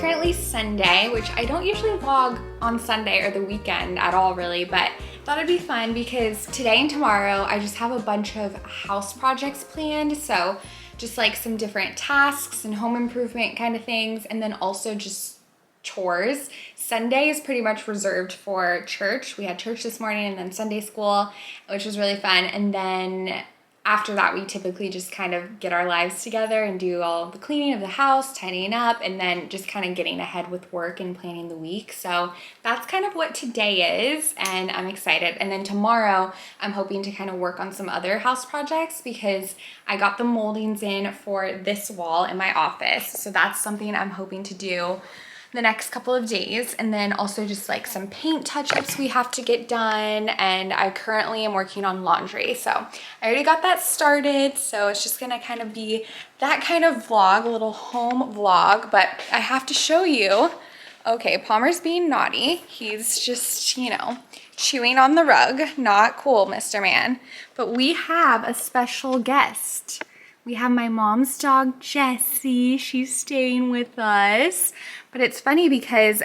currently Sunday, which I don't usually vlog on Sunday or the weekend at all really, but thought it'd be fun because today and tomorrow I just have a bunch of house projects planned. So just like some different tasks and home improvement kind of things, and then also just chores. Sunday is pretty much reserved for church. We had church this morning and then Sunday school, which was really fun. And then after that, we typically just kind of get our lives together and do all the cleaning of the house, tidying up, and then just kind of getting ahead with work and planning the week. So that's kind of what today is, and I'm excited. And then tomorrow, I'm hoping to kind of work on some other house projects because I got the moldings in for this wall in my office. So that's something I'm hoping to do the next couple of days, and then also just like some paint touch-ups we have to get done, and I currently am working on laundry. So I already got that started, so it's just gonna kind of be that kind of vlog, a little home vlog, but I have to show you. Okay, Palmer's being naughty. He's just, you know, chewing on the rug. Not cool, Mr. Man. But we have a special guest. We have my mom's dog, Jessie. She's staying with us. But it's funny because,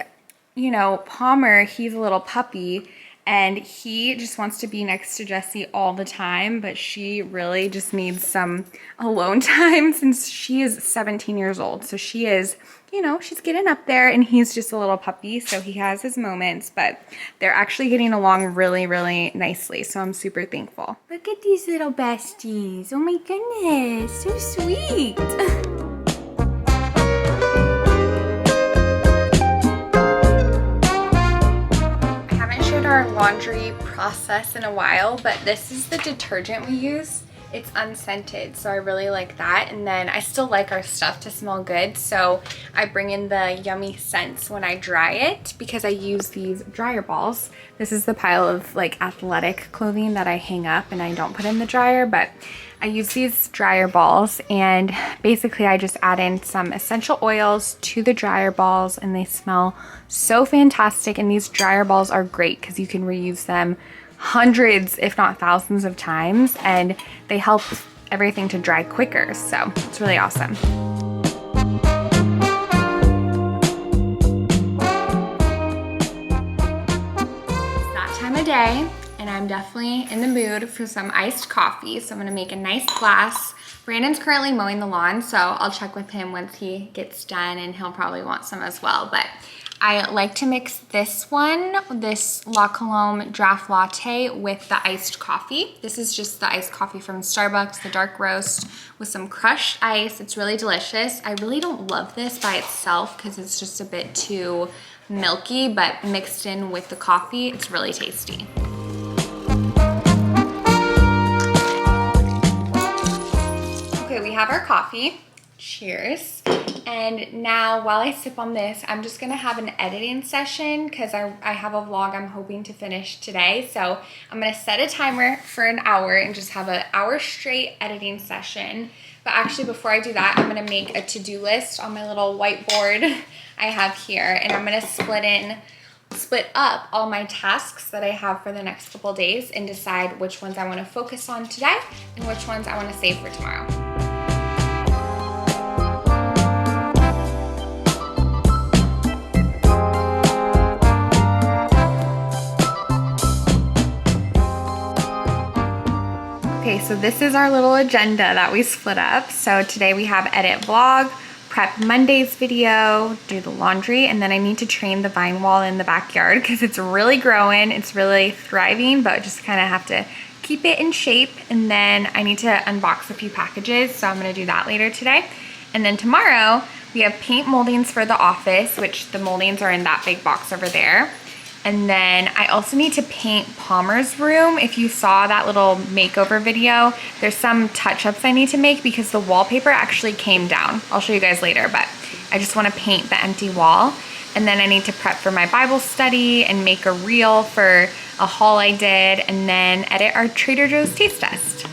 you know, Palmer, he's a little puppy and he just wants to be next to Jessie all the time, but she really just needs some alone time since she is 17 years old. So she is, you know, she's getting up there, and he's just a little puppy, so he has his moments, but they're actually getting along really, really nicely, so I'm super thankful. Look at these little besties. Oh my goodness, so sweet. I haven't shared our laundry process in a while, but this is the detergent we use. It's unscented, so I really like that. And then I still like our stuff to smell good, so I bring in the yummy scents when I dry it because I use these dryer balls. This is the pile of like athletic clothing that I hang up and I don't put in the dryer, but I use these dryer balls, and basically I just add in some essential oils to the dryer balls, and they smell so fantastic. And these dryer balls are great because you can reuse them hundreds, if not thousands of times, and they help everything to dry quicker. So it's really awesome. It's that time of day, and I'm definitely in the mood for some iced coffee. So I'm gonna make a nice glass. Brandon's currently mowing the lawn, so I'll check with him once he gets done, and he'll probably want some as well. But I like to mix this La Colombe draft latte with the iced coffee. This is just the iced coffee from Starbucks, the dark roast with some crushed ice. It's really delicious. I really don't love this by itself because it's just a bit too milky, but mixed in with the coffee, it's really tasty. Okay, we have our coffee. Cheers. And now while I sip on this, I'm just gonna have an editing session because I have a vlog I'm hoping to finish today. So I'm gonna set a timer for an hour and just have an hour straight editing session. But actually before I do that, I'm gonna make a to-do list on my little whiteboard I have here, and I'm gonna split up all my tasks that I have for the next couple days and decide which ones I wanna focus on today and which ones I wanna save for tomorrow. Okay, so this is our little agenda that we split up. So today we have edit vlog, prep Monday's video, do the laundry, and then I need to train the vine wall in the backyard because it's really growing, it's really thriving, but just kind of have to keep it in shape. And then I need to unbox a few packages, so I'm gonna do that later today. And then tomorrow we have paint moldings for the office, which the moldings are in that big box over there. And then I also need to paint Palmer's room. If you saw that little makeover video, there's some touch-ups I need to make because the wallpaper actually came down. I'll show you guys later, but I just want to paint the empty wall. And then I need to prep for my Bible study and make a reel for a haul I did, and then edit our Trader Joe's taste test.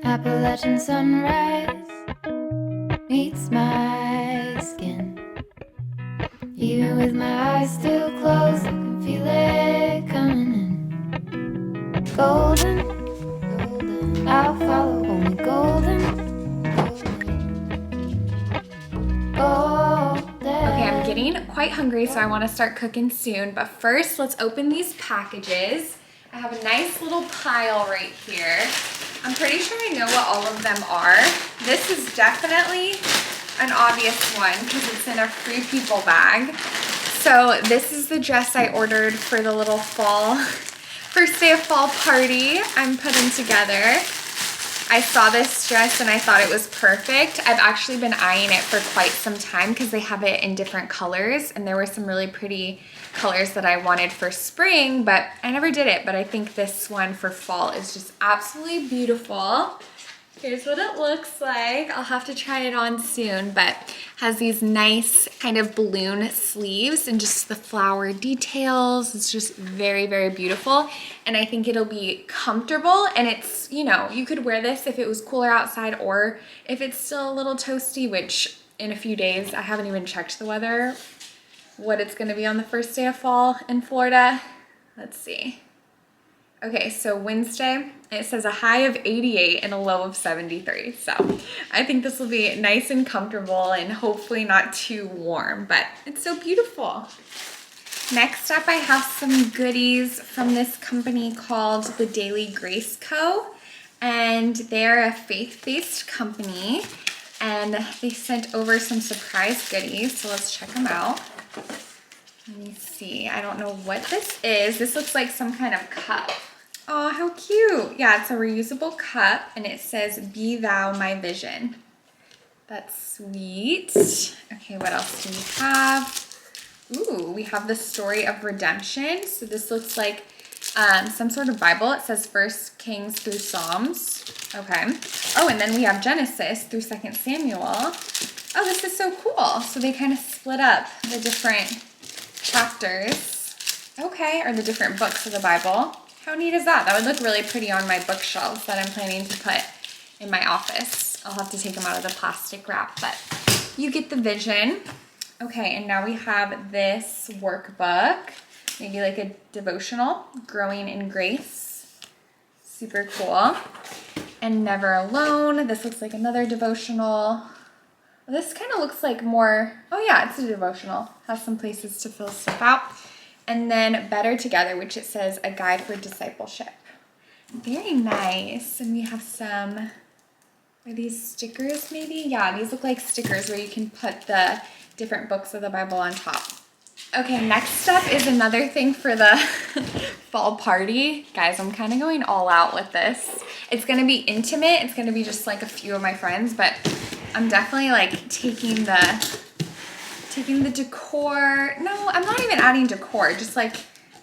Appalachian sunrise meets my skin. Even with my eyes still closed, I can Feel it coming in. Golden, I'll follow only golden. Okay, I'm getting quite hungry, so I want to start cooking soon. But first, let's open these packages. I have a nice little pile right here. I'm pretty sure I know what all of them are. This is definitely an obvious one because it's in a Free People bag. So this is the dress I ordered for the little first day of fall party I'm putting together. I saw this dress and I thought it was perfect. I've actually been eyeing it for quite some time because they have it in different colors, and there were some really pretty colors that I wanted for spring, but I never did it. But I think this one for fall is just absolutely beautiful. Here's what it looks like. I'll have to try it on soon, but has these nice kind of balloon sleeves and just the flower details. It's just very, very beautiful. And I think it'll be comfortable, and it's, you know, you could wear this if it was cooler outside or if it's still a little toasty, which in a few days, I haven't even checked the weather, what it's gonna be on the first day of fall in Florida. Let's see. Okay, so Wednesday, it says a high of 88 and a low of 73. So I think this will be nice and comfortable and hopefully not too warm, but it's so beautiful. Next up, I have some goodies from this company called the Daily Grace Co. And they're a faith-based company, and they sent over some surprise goodies. So let's check them out. Let me see. I don't know what this is. This looks like some kind of cup. Oh, how cute. Yeah, it's a reusable cup, and it says, "Be thou my vision." That's sweet. Okay, what else do we have? Ooh, we have the story of redemption. So this looks like some sort of Bible. It says 1 Kings through Psalms. Okay. Oh, and then we have Genesis through 2 Samuel. Oh, this is so cool. So they kind of split up the different chapters. Okay, or the different books of the Bible. How neat is that? That would look really pretty on my bookshelves that I'm planning to put in my office. I'll have to take them out of the plastic wrap, but you get the vision. Okay, and now we have this workbook, maybe like a devotional, Growing in Grace. Super cool. And Never Alone. This looks like another devotional. This kind of looks like more, oh yeah, it's a devotional. Has some places to fill stuff out. And then Better Together, which it says a guide for discipleship. Very nice. And we have some, are these stickers maybe? Yeah, these look like stickers where you can put the different books of the Bible on top. Okay, next up is another thing for the fall party. Guys, I'm kind of going all out with this. It's gonna be intimate. It's gonna be just like a few of my friends, but I'm definitely like taking the decor. No, I'm not even adding decor, just like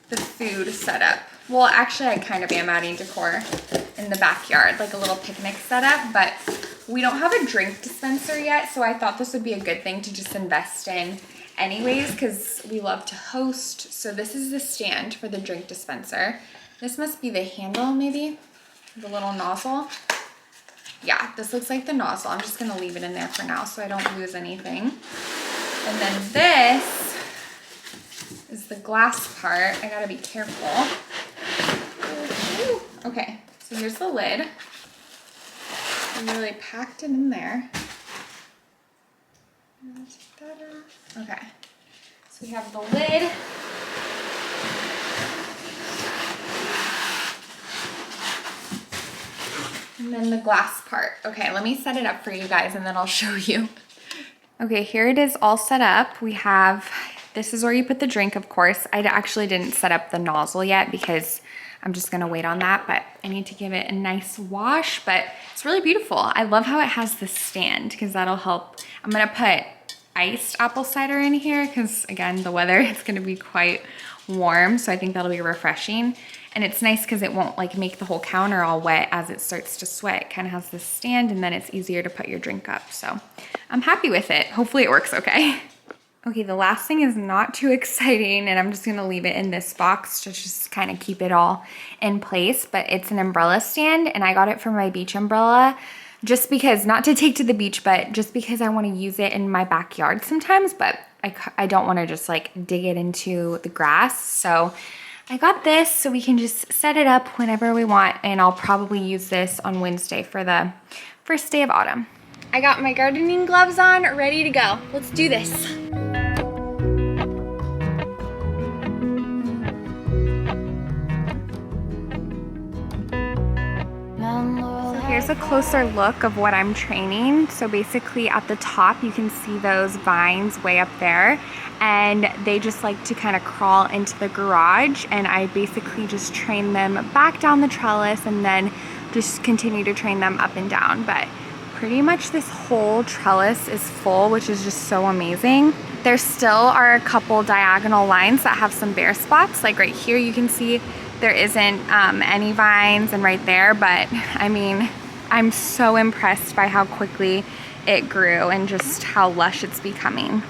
the food setup. Well, actually I kind of am adding decor in the backyard, like a little picnic setup, but we don't have a drink dispenser yet, so I thought this would be a good thing to just invest in anyways, because we love to host. So this is the stand for the drink dispenser. This must be the handle maybe, the little nozzle. Yeah, this looks like the nozzle. I'm just gonna leave it in there for now so I don't lose anything. And then this is the glass part. I gotta be careful. Okay, so here's the lid. I really packed it in there. Okay, so we have the lid. And then the glass part. Okay, let me set it up for you guys and then I'll show you. Okay, here it is all set up. We have, this is where you put the drink, of course. I actually didn't set up the nozzle yet because I'm just gonna wait on that, but I need to give it a nice wash, but it's really beautiful. I love how it has the stand because that'll help. I'm gonna put iced apple cider in here because again, the weather is gonna be quite warm, so I think that'll be refreshing. And it's nice because it won't like make the whole counter all wet as it starts to sweat. It kind of has this stand and then it's easier to put your drink up. So I'm happy with it. Hopefully it works okay. Okay, the last thing is not too exciting and I'm just gonna leave it in this box to just kind of keep it all in place, but it's an umbrella stand and I got it for my beach umbrella just because, not to take to the beach, but just because I wanna use it in my backyard sometimes, but I don't want to just like dig it into the grass. So I got this so we can just set it up whenever we want, and I'll probably use this on Wednesday for the first day of autumn. I got my gardening gloves on, ready to go. Let's do this. So here's a closer look of what I'm training. So basically at the top, you can see those vines way up there, and they just like to kind of crawl into the garage, and I basically just train them back down the trellis and then just continue to train them up and down. But pretty much this whole trellis is full, which is just so amazing. There still are a couple diagonal lines that have some bare spots. Like right here, you can see there isn't any vines, and right there, but I mean, I'm so impressed by how quickly it grew and just how lush it's becoming.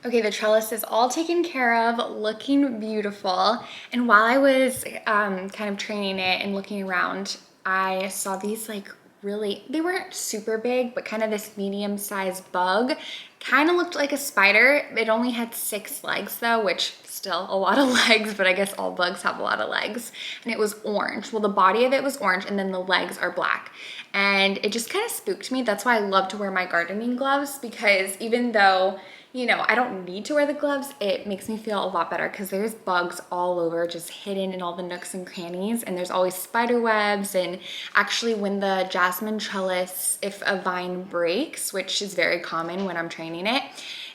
Okay, the trellis is all taken care of, looking beautiful. And while I was kind of training it and looking around, I saw these like they weren't super big, but kind of this medium-sized bug. Kind of looked like a spider. It only had 6 legs though, which still a lot of legs, but I guess all bugs have a lot of legs. And it was orange. Well, the body of it was orange and then the legs are black. And it just kind of spooked me. That's why I love to wear my gardening gloves, because even though, you know, I don't need to wear the gloves, it makes me feel a lot better because there's bugs all over, just hidden in all the nooks and crannies, and there's always spider webs. And actually when the jasmine trellis, if a vine breaks, which is very common when I'm training it,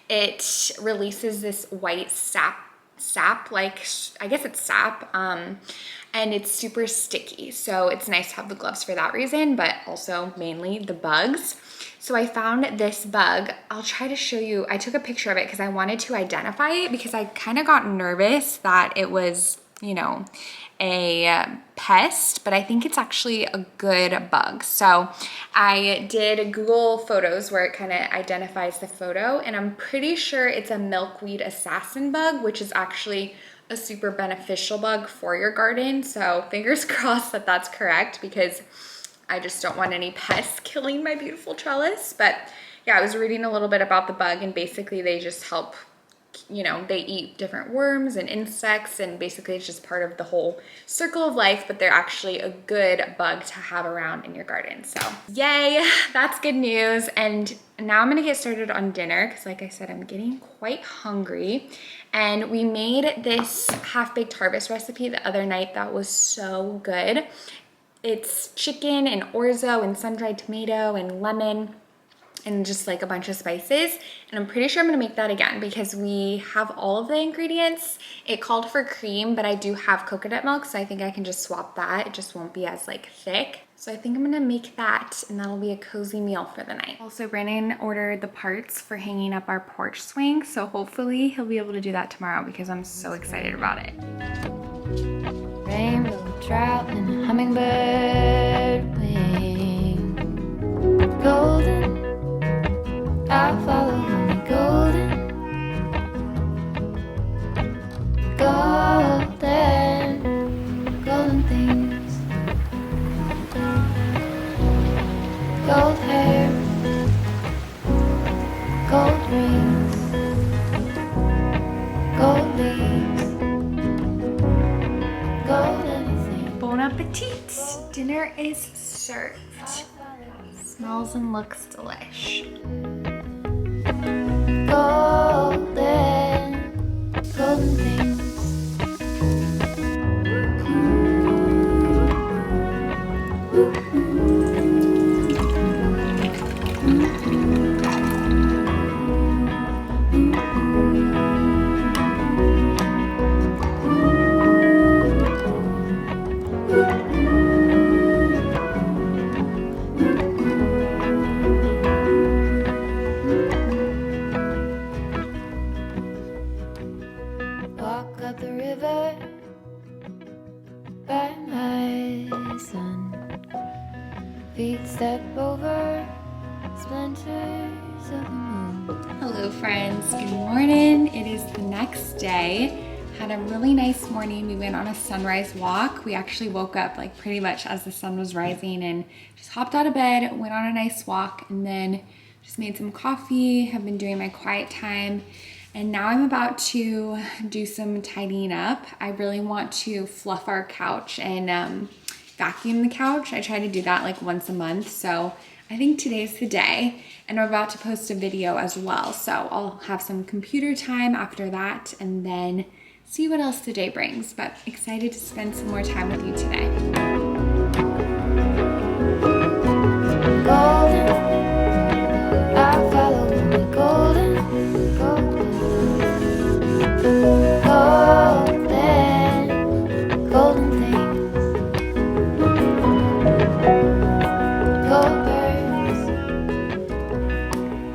it releases this white sap, like, I guess it's sap, and it's super sticky. So it's nice to have the gloves for that reason, but also mainly the bugs. So I found this bug. I'll try to show you. I took a picture of it because I wanted to identify it, because I kind of got nervous that it was, you know, a pest, but I think it's actually a good bug. So I did Google Photos where it kind of identifies the photo, and I'm pretty sure it's a milkweed assassin bug, which is actually a super beneficial bug for your garden. So fingers crossed that that's correct, because I just don't want any pests killing my beautiful trellis. But yeah, I was reading a little bit about the bug, and basically they just help, you know, they eat different worms and insects, and basically it's just part of the whole circle of life, but they're actually a good bug to have around in your garden. So yay, that's good news. And now I'm gonna get started on dinner, because like I said, I'm getting quite hungry. And we made this half-baked harvest recipe the other night that was so good. It's chicken and orzo and sun-dried tomato and lemon and just like a bunch of spices. And I'm pretty sure I'm gonna make that again because we have all of the ingredients. It called for cream, but I do have coconut milk, so I think I can just swap that. It just won't be as like thick. So I think I'm gonna make that, and that'll be a cozy meal for the night. Also, Brandon ordered the parts for hanging up our porch swing, so hopefully he'll be able to do that tomorrow because I'm so excited about it. Rainbow trout and a hummingbird wing. Golden, I'll follow only golden. Golden, golden things. Gold hair, gold rings, gold leaves, gold anything. Bon appetit! Dinner is served. Smells and looks delish. Golden, golden things. Walk up the river by my sun. Feet step over splinters of the moon. Hello friends, good morning. It is the next day. Had a really nice morning. We went on a sunrise walk. We actually woke up like pretty much as the sun was rising and just hopped out of bed, went on a nice walk, and then just made some coffee. Have been doing my quiet time. And now I'm about to do some tidying up. I really want to fluff our couch and vacuum the couch. I try to do that like once a month, so I think today's the day. And I'm about to post a video as well, so I'll have some computer time after that and then see what else the day brings. But excited to spend some more time with you today. Golden, I follow the golden, golden things, gold birds.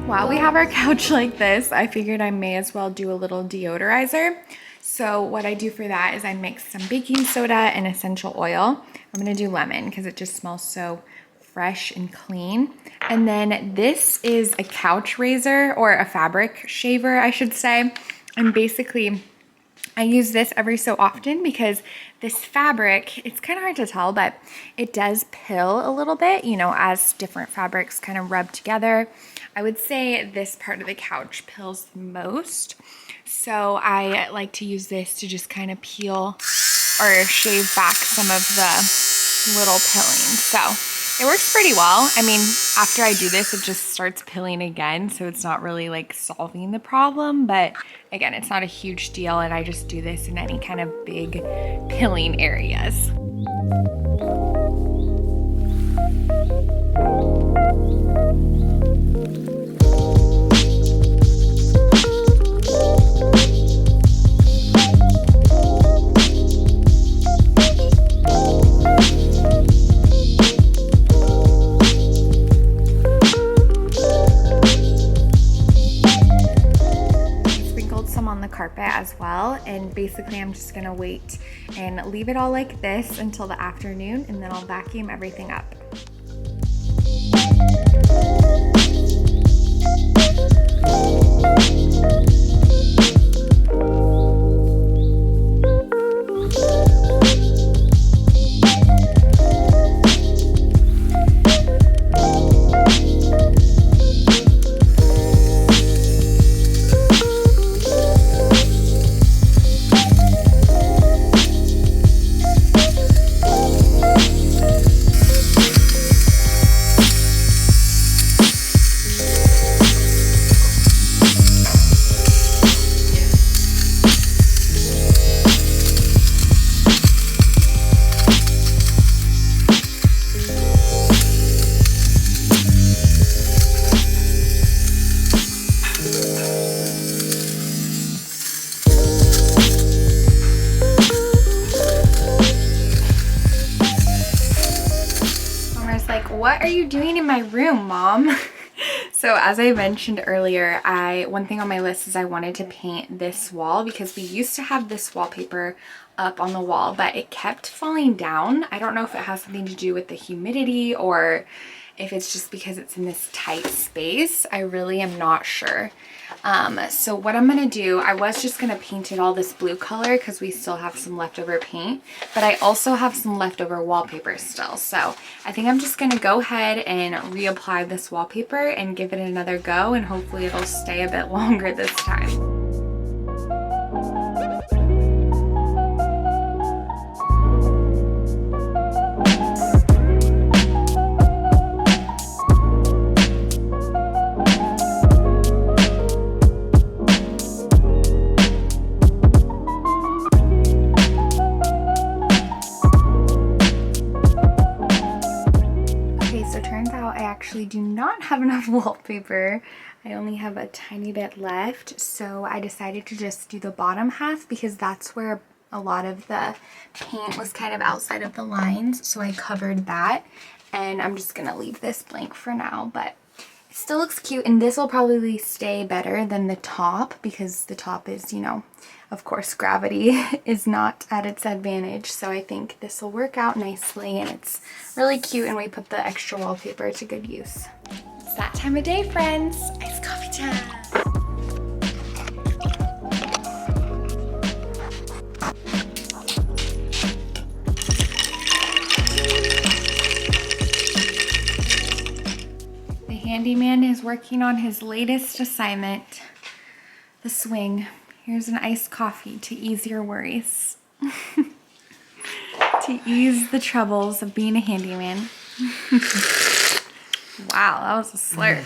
While we have our couch like this, I figured I may as well do a little deodorizer. So what I do for that is I mix some baking soda and essential oil. I'm gonna do lemon because it just smells so fresh and clean. And then this is a couch razor, or a fabric shaver, I should say. And basically, I use this every so often because this fabric, it's kind of hard to tell, but it does pill a little bit, you know, as different fabrics kind of rub together. I would say this part of the couch pills the most. So I like to use this to just kind of peel or shave back some of the little pilling. So it works pretty well. I mean, after I do this, it just starts pilling again. So it's not really like solving the problem, but again, it's not a huge deal. And I just do this in any kind of big pilling areas. Carpet as well, and basically I'm just gonna wait and leave it all like this until the afternoon, and then I'll vacuum everything up. What are you doing in my room, Mom? So as I mentioned earlier, one thing on my list is I wanted to paint this wall because we used to have this wallpaper up on the wall, but it kept falling down. I don't know if it has something to do with the humidity or if it's just because it's in this tight space. I really am not sure. So what I'm gonna do, I was just gonna paint it all this blue color because we still have some leftover paint, but I also have some leftover wallpaper still. So I think I'm just gonna go ahead and reapply this wallpaper and give it another go, and hopefully it'll stay a bit longer this time. I do not have enough wallpaper. I only have a tiny bit left, so I decided to just do the bottom half because that's where a lot of the paint was kind of outside of the lines, so I covered that, and I'm just gonna leave this blank for now, but it still looks cute, and this will probably stay better than the top because the top is, you know, of course gravity is not at its advantage, so I think this will work out nicely, and it's really cute, and we put the extra wallpaper to good use. It's that time of day, friends. Iced coffee time. The handyman is working on his latest assignment. the swing. Here's an iced coffee to ease your worries. To ease the troubles of being a handyman. Wow, that was a slurp.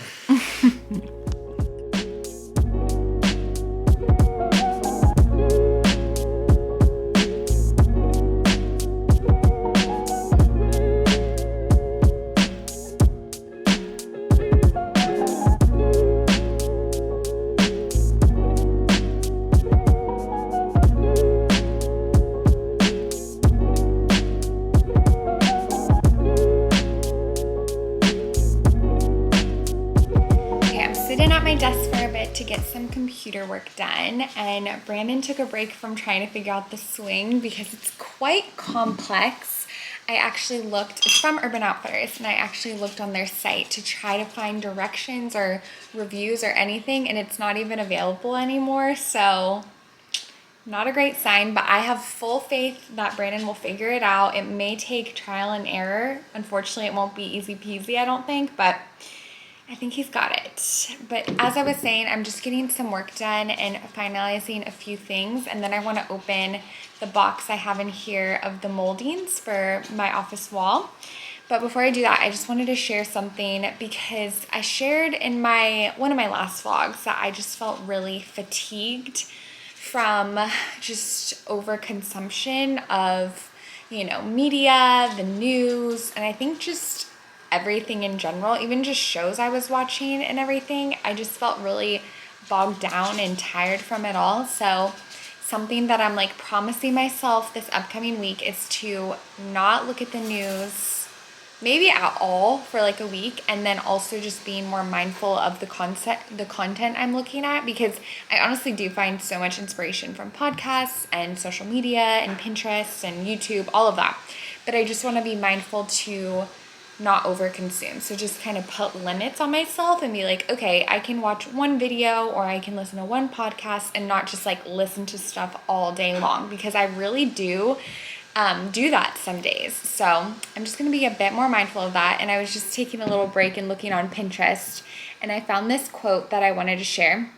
Desk for a bit to get some computer work done, and Brandon took a break from trying to figure out the swing because it's quite complex. I actually looked, it's from Urban Outfitters, and I actually looked on their site to try to find directions or reviews or anything, and it's not even available anymore, so not a great sign, but I have full faith that Brandon will figure it out. It may take trial and error. Unfortunately, it won't be easy peasy, I don't think, but I think he's got it. But as I was saying, I'm just getting some work done and finalizing a few things. And then I want to open the box I have in here of the moldings for my office wall. But before I do that, I just wanted to share something because I shared in one of my last vlogs that I just felt really fatigued from just overconsumption of, media, the news, and I think just everything in general, even just shows I was watching and everything. I just felt really bogged down and tired from it all. So something that I'm like promising myself this upcoming week is to not look at the news maybe at all for like a week, and then also just being more mindful of the content I'm looking at, because I honestly do find so much inspiration from podcasts and social media and Pinterest and YouTube, all of that. But I just want to be mindful to not overconsume. So just kind of put limits on myself and be like, okay, I can watch one video or I can listen to one podcast and not just like listen to stuff all day long, because I really do that some days. So I'm just going to be a bit more mindful of that. And I was just taking a little break and looking on Pinterest, and I found this quote that I wanted to share.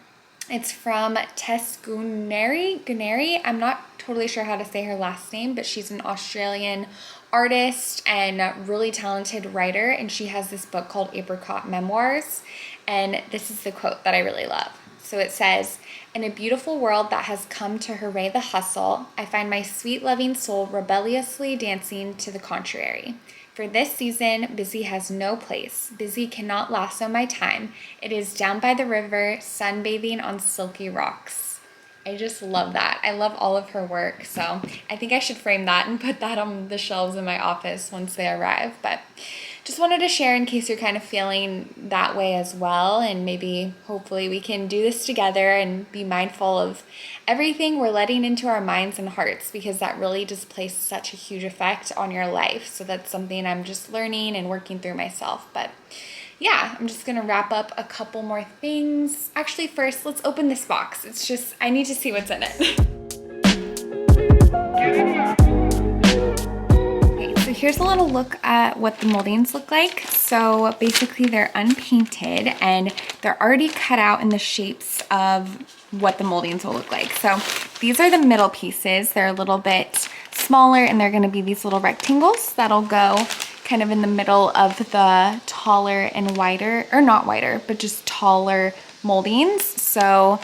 It's from Tess Guneri. I'm not totally sure how to say her last name, but she's an Australian artist and really talented writer, and she has this book called Apricot Memoirs, and this is the quote that I really love. So it says, "In a beautiful world that has come to hooray the hustle, I find my sweet loving soul rebelliously dancing to the contrary. For this season, busy has no place. Busy cannot lasso my time. It is down by the river, sunbathing on silky rocks." I just love that. I love all of her work. So I think I should frame that and put that on the shelves in my office once they arrive. But just wanted to share in case you're kind of feeling that way as well. And maybe hopefully we can do this together and be mindful of everything we're letting into our minds and hearts, because that really does place such a huge effect on your life. So that's something I'm just learning and working through myself. But yeah, I'm just gonna wrap up a couple more things. Actually, first, let's open this box. It's just, I need to see what's in it. Okay, so here's a little look at what the moldings look like. So basically they're unpainted and they're already cut out in the shapes of what the moldings will look like. So these are the middle pieces. They're a little bit smaller, and they're gonna be these little rectangles that'll go kind of in the middle of the taller and wider, or not wider, but just taller moldings. So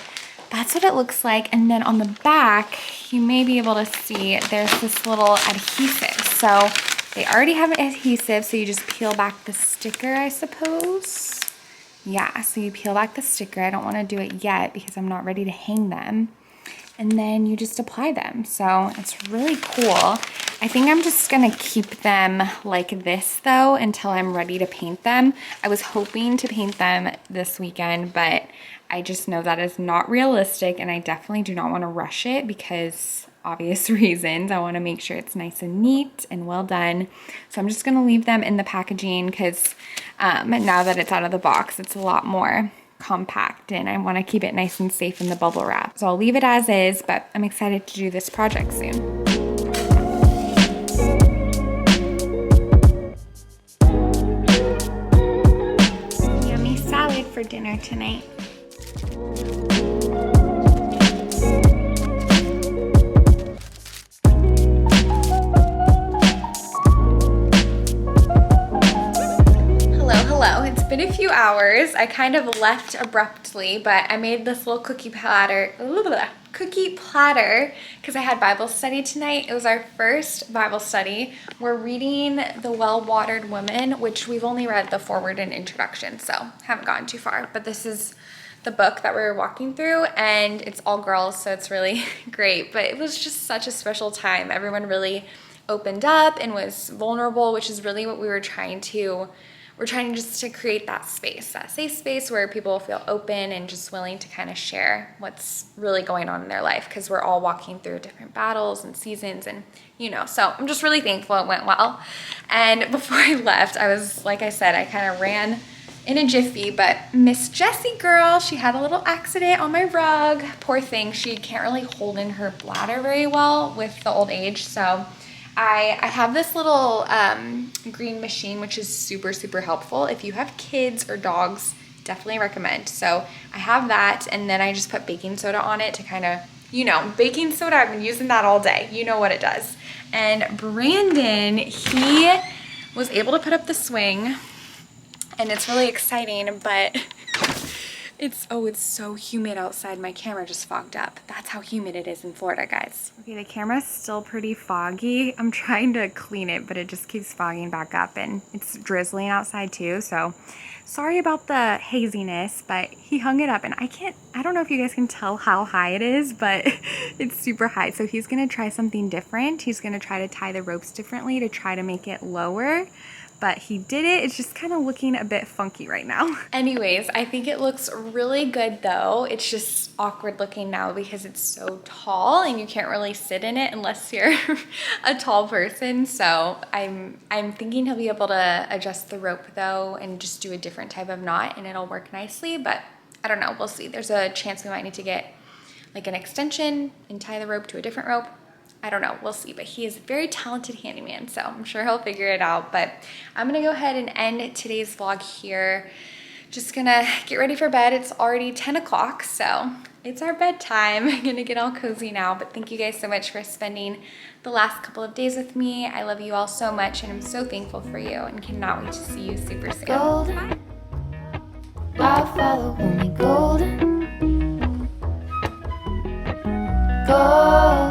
that's what it looks like. And then on the back, you may be able to see there's this little adhesive. So they already have an adhesive, so you just peel back the sticker, I suppose. Yeah, so you peel back the sticker. I don't want to do it yet because I'm not ready to hang them. And then you just apply them. So it's really cool. I think I'm just gonna keep them like this though until I'm ready to paint them. I was hoping to paint them this weekend, but I just know that is not realistic, and I definitely do not want to rush it because obvious reasons. I want to make sure it's nice and neat and well done. So I'm just gonna leave them in the packaging because now that it's out of the box, it's a lot more compact, and I want to keep it nice and safe in the bubble wrap. So I'll leave it as is, but I'm excited to do this project soon. Yummy salad for dinner tonight. been a few hours. I kind of left abruptly, but I made this little cookie platter because I had Bible study tonight. It was our first Bible study. We're reading The Well-Watered Woman, which we've only read the foreword and introduction, so haven't gotten too far, but this is the book that we're walking through, and it's all girls, so it's really great. But it was just such a special time. Everyone really opened up and was vulnerable, which is really what we're trying just to create that space, that safe space where people feel open and just willing to kind of share what's really going on in their life, because we're all walking through different battles and seasons, and so I'm just really thankful it went well. And before I left, I was, like I said, I kind of ran in a jiffy, but Miss Jessie girl, she had a little accident on my rug. Poor thing, she can't really hold in her bladder very well with the old age, so I have this little green machine, which is super, super helpful. If you have kids or dogs, definitely recommend. So I have that, and then I just put baking soda on it to kind of, baking soda, I've been using that all day. You know what it does. And Brandon, he was able to put up the swing, and it's really exciting, but it's so humid outside. My camera just fogged up. That's how humid it is in Florida, guys. Okay, the camera's still pretty foggy. I'm trying to clean it, but it just keeps fogging back up, and it's drizzling outside too, so sorry about the haziness, but he hung it up, and I don't know if you guys can tell how high it is, but it's super high. So he's gonna try something different. He's gonna try to tie the ropes differently to try to make it lower. But he did it. It's just kind of looking a bit funky right now. Anyways, I think it looks really good though. It's just awkward looking now because it's so tall and you can't really sit in it unless you're a tall person. So I'm thinking he'll be able to adjust the rope though and just do a different type of knot, and it'll work nicely, but I don't know, we'll see. There's a chance we might need to get like an extension and tie the rope to a different rope. I don't know, we'll see, but he is a very talented handyman, so I'm sure he'll figure it out. But I'm gonna go ahead and end today's vlog here. Just gonna get ready for bed. It's already 10 o'clock, so it's our bedtime. I'm gonna get all cozy now, but thank you guys so much for spending the last couple of days with me. I love you all so much, and I'm so thankful for you, and cannot wait to see you super soon. Golden, I'll follow only golden. Golden.